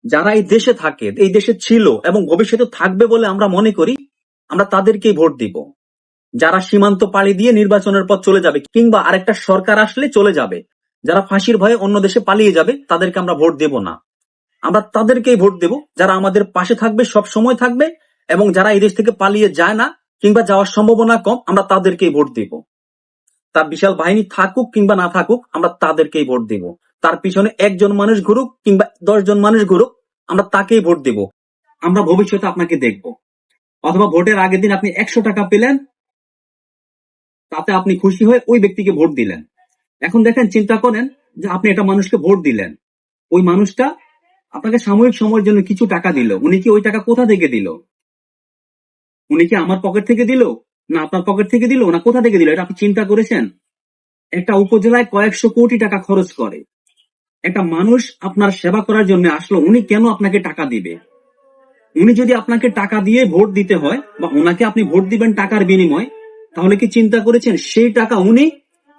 যারা এই দেশে থাকে, এই দেশে ছিল এবং ভবিষ্যতে থাকবে বলে আমরা মনে করি, আমরা তাদেরকেই ভোট দিব। যারা সীমান্ত পাড়ি দিয়ে নির্বাচনের পর চলে যাবে কিংবা আরেকটা সরকার আসলে চলে যাবে, যারা ফাঁসির ভয়ে অন্য দেশে পালিয়ে যাবে, তাদেরকে আমরা ভোট দেব না। আমরা তাদেরকেই ভোট দেব যারা আমাদের পাশে থাকবে, সব সময় থাকবে, এবং যারা এই দেশ থেকে পালিয়ে যায় না কিংবা যাওয়ার সম্ভাবনা কম, আমরা তাদেরকেই ভোট দেব। তার বিশাল বাহিনী থাকুক কিংবা না থাকুক, আমরা তাদেরকেই ভোট দেব। তার পিছনে একজন মানুষ ঘুরুক কিংবা 10 জন মানুষ ঘুরুক, আমরা তাকেই ভোট দেব। আমরা ভবিষ্যতে আপনাকে দেখব। অথবা ভোটের আগের দিন আপনি 100 টাকা পেলেন, তাতে আপনি খুশি হয়ে ওই ব্যক্তিকে ভোট দিলেন। এখন দেখেন, চিন্তা করেন যে আপনি একটা মানুষকে ভোট দিলেন, ওই মানুষটা আপনাকে সাময়িক সময়ের জন্য কিছু টাকা দিল। উনি কি ওই টাকা কোথা থেকে দিল? উনি কি আমার পকেট থেকে দিল, না আপনার পকেট থেকে দিল, না কোথা থেকে দিল? এটা আপনি চিন্তা করেছেন? একটা উপজেলায় কয়েকশো কোটি টাকা খরচ করে একটা মানুষ আপনার সেবা করার জন্য আসলো, উনি কেন আপনাকে টাকা দিবে? উনি যদি আপনাকে টাকা দিয়ে ভোট দিতে হয় বা ওনাকে আপনি ভোট দিবেন টাকার বিনিময়, তাহলে কি চিন্তা করেছেন সেই টাকা উনি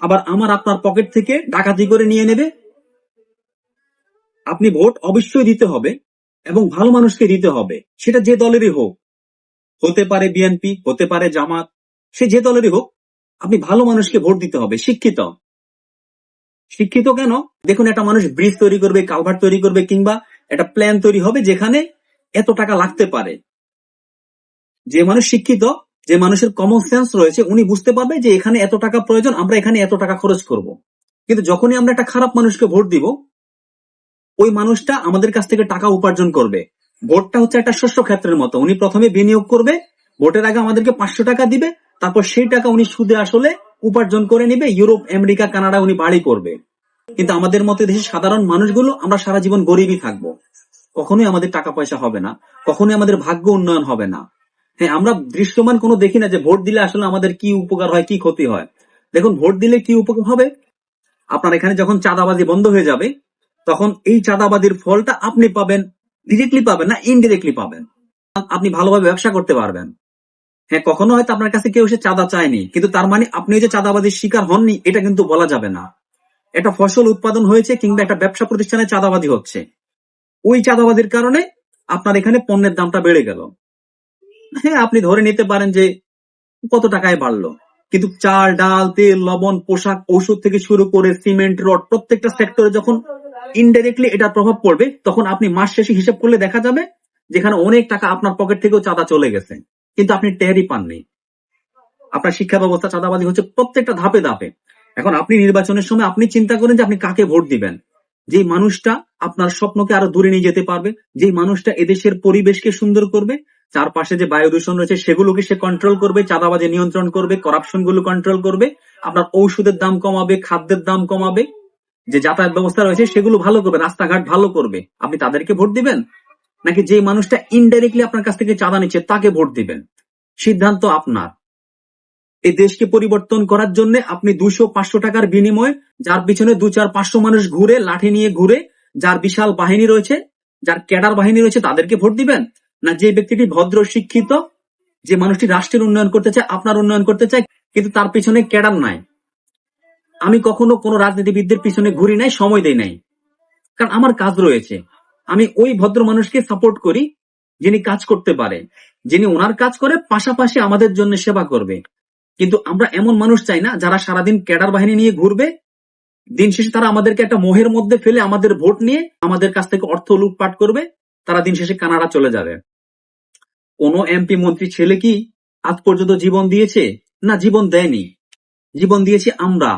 আবার আমার আপনার পকেট থেকে ডাকাতি করে নিয়ে নেবে? আপনি ভোট অবশ্যই দিতে হবে এবং ভালো মানুষকে দিতে হবে, সেটা যে দলেরই হোক। হতে পারে বিএনপি, হতে পারে জামাত, সে যে দলেরই হোক, আপনি ভালো মানুষকে ভোট দিতে হবে। শিক্ষিত শিক্ষিত কেন? দেখুন, একটা মানুষ ব্রিজ তৈরি করবে, কালভার্ট তৈরি করবে, কিংবা একটা প্ল্যান তৈরি হবে যেখানে এত টাকা লাগতে পারে। যে মানুষ শিক্ষিত, যে মানুষের কমন সেন্স রয়েছে, উনি বুঝতে পারবে যে এখানে এত টাকা প্রয়োজন, আমরা এখানে এত টাকা খরচ করব। কিন্তু যখনই আমরা একটা খারাপ মানুষকে ভোট দিব, ওই মানুষটা আমাদের কাছ থেকে টাকা উপার্জন করবে। ভোটটা হচ্ছে একটা শস্য ক্ষেত্রের মতো, উনি প্রথমে বিনিয়োগ করবে, ভোটের আগে আমাদেরকে 500 টাকা দিবে, তারপর সেই টাকা উনি সুদে আসলে উপার্জন করে নিবে, ইউরোপ, আমেরিকা, কানাডা উনি বাড়ি করবে। কিন্তু আমাদের মতো দেশের সাধারণ মানুষগুলো আমরা সারা জীবন গরিবই থাকবো, কখনোই আমাদের টাকা পয়সা হবে না, কখনোই আমাদের ভাগ্য উন্নয়ন হবে না। হ্যাঁ, আমরা দৃশ্যমান কোনো দেখি না যে ভোট দিলে আসলে আমাদের কি উপকার হয়, কি ক্ষতি হয়। দেখুন, ভোট দিলে কি উপকার হবে, আপনার এখানে যখন চাঁদাবাজি বন্ধ হয়ে যাবে, তখন এই চাঁদাবাজির ফলটা আপনি পাবেন। ডিরেক্টলি পাবেন না, ইনডিরেক্টলি পাবেন। আপনি ভালোভাবে ব্যবসা করতে পারবেন। হ্যাঁ, কখনো হয়তো আপনার কাছে কেউ এসে চাঁদা চায়নি, কিন্তু তার মানে আপনি যে চাঁদাবাজির শিকার হননি, এটা কিন্তু বলা যাবে না। একটা ফসল উৎপাদন হয়েছে কিংবা একটা ব্যবসা প্রতিষ্ঠানে চাঁদাবাজি হচ্ছে, ওই চাঁদাবাজির কারণে আপনার এখানে পণ্যের দামটা বেড়ে গেল। হ্যাঁ, আপনি ধরে নিতে পারেন যে কত টাকায় বাড়লো, কিন্তু চাল, ডাল, তেল, লবণ, পোশাক, ঔষধ থেকে শুরু করে সিমেন্ট, রড, প্রত্যেকটা সেক্টরে যখন ইনডাইরেক্টলি এটার প্রভাব পড়বে, তখন আপনি মাস শেষে হিসাব করলে দেখা যাবে যেখানে অনেক টাকা আপনার পকেট থেকেও চাঁদা চলে গেছে, কিন্তু আপনি টেরই পাননি। আপনার শিক্ষা ব্যবস্থা চাঁদাবাজি হচ্ছে প্রত্যেকটা ধাপে ধাপে। এখন আপনি নির্বাচনের সময় আপনি চিন্তা করেন যে আপনি কাকে ভোট দিবেন। যেই মানুষটা আপনার স্বপ্নকে আরো দূরে নিয়ে যেতে পারবে, যেই মানুষটা এদেশের পরিবেশকে সুন্দর করবে, চারপাশে যে বায়ু দূষণ রয়েছে সেগুলোকে সে কন্ট্রোল করবে, চাঁদাবাজি নিয়ন্ত্রণ করবে, করাপশন গুলো কন্ট্রোল করবে, আপনার ঔষধের দাম কমাবে, খাদ্যের দাম কমাবে, যে যাতায়াত ব্যবস্থা রয়েছে সেগুলো ভালো করবে, রাস্তাঘাট ভালো করবে, আপনি তাদেরকে ভোট দিবেন? নাকি যে মানুষটা ইনডাইরেক্টলি আপনার কাছ থেকে চাঁদা নিচ্ছে তাকে ভোট দিবেন? সিদ্ধান্ত আপনার। এই দেশকে পরিবর্তন করার জন্য আপনি 200-500 টাকার বিনিময়ে যার পিছনে 2-4-500 মানুষ ঘুরে, লাঠি নিয়ে ঘুরে, যার বিশাল বাহিনী রয়েছে, যার ক্যাডার বাহিনী রয়েছে, তাদেরকে ভোট দিবেন? না যে ব্যক্তিটি ভদ্র, শিক্ষিত, যে মানুষটি রাষ্ট্রের উন্নয়ন করতে চায়, আপনার উন্নয়ন করতে চায়, কিন্তু তার পিছনে ক্যাডার নাই? আমি কখনো কোনো রাজনীতিবিদদের পিছনে ঘুরি নাই, সময় দেই নাই, কারণ আমার কাজ রয়েছে। আমি ওই ভদ্র মানুষকে সাপোর্ট করি যিনি কাজ করতে পারে, যিনি ওনার কাজ করে পাশাপাশি আমাদের জন্য সেবা করবে। কিন্তু আমরা এমন মানুষ চাই না যারা সারাদিন ক্যাডার বাহিনী নিয়ে ঘুরবে, দিন শেষে তারা আমাদেরকে একটা মোহের মধ্যে ফেলে আমাদের ভোট নিয়ে আমাদের কাছ থেকে অর্থ লুটপাট করবে, তারা দিন শেষে কানাডা চলে যাবে। কোন এমপি মন্ত্রী ছেলে কি আজ পর্যন্ত জীবন দিয়েছে? না, জীবন দেয়নি। জীবন দিয়েছি আমরা,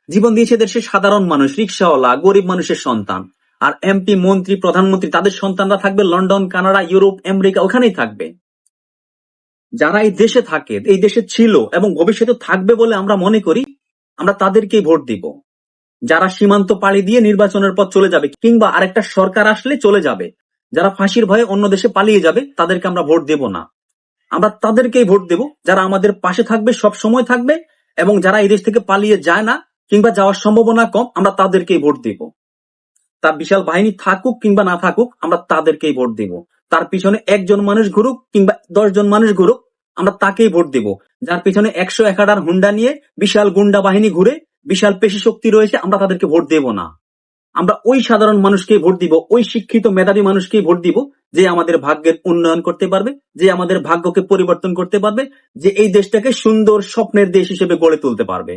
জীবন দিয়েছে দেশের সাধারণ মানুষ, রিক্সাওয়ালা, গরিব মানুষের সন্তান। আর এমপি, মন্ত্রী, প্রধানমন্ত্রী, তাদের সন্তানরা থাকবে লন্ডন, কানাডা, ইউরোপ, আমেরিকা, ওখানেই থাকবে। যারা এই দেশে থাকে, এই দেশে ছিল এবং ভবিষ্যতে থাকবে বলে আমরা মনে করি, আমরা তাদেরকেই ভোট দিব। যারা সীমান্ত পাড়ি দিয়ে নির্বাচনের পর চলে যাবে কিংবা আরেকটা সরকার আসলে চলে যাবে, যারা ফাঁসির ভয়ে অন্য দেশে পালিয়ে যাবে, তাদেরকে আমরা ভোট দেব না। আমরা তাদেরকেই ভোট দেব যারা আমাদের পাশে থাকবে, সব সময় থাকবে, এবং যারা এই দেশ থেকে পালিয়ে যায় না কিংবা যাওয়ার সম্ভাবনা কম, আমরা তাদেরকেই ভোট দেব। তার বিশাল বাহিনী থাকুক কিংবা না থাকুক, আমরা তাদেরকেই ভোট দেব। তার পিছনে একজন মানুষ ঘুরুক কিংবা 10 জন মানুষ ঘুরুক, আমরা তাকেই ভোট দেব। যার পিছনে 100-1000 হুন্ডা নিয়ে বিশাল গুন্ডা বাহিনী ঘুরে, বিশাল পেশি শক্তি রয়েছে, আমরা তাদেরকে ভোট দেব না। আমরা ওই সাধারণ মানুষকেই ভোট দিব, ওই শিক্ষিত মেধাবী মানুষকেই ভোট দিব যে আমাদের ভাগ্যের উন্নয়ন করতে পারবে, যে আমাদের ভাগ্যকে পরিবর্তন করতে পারবে, যে এই দেশটাকে সুন্দর স্বপ্নের দেশ হিসেবে গড়ে তুলতে পারবে।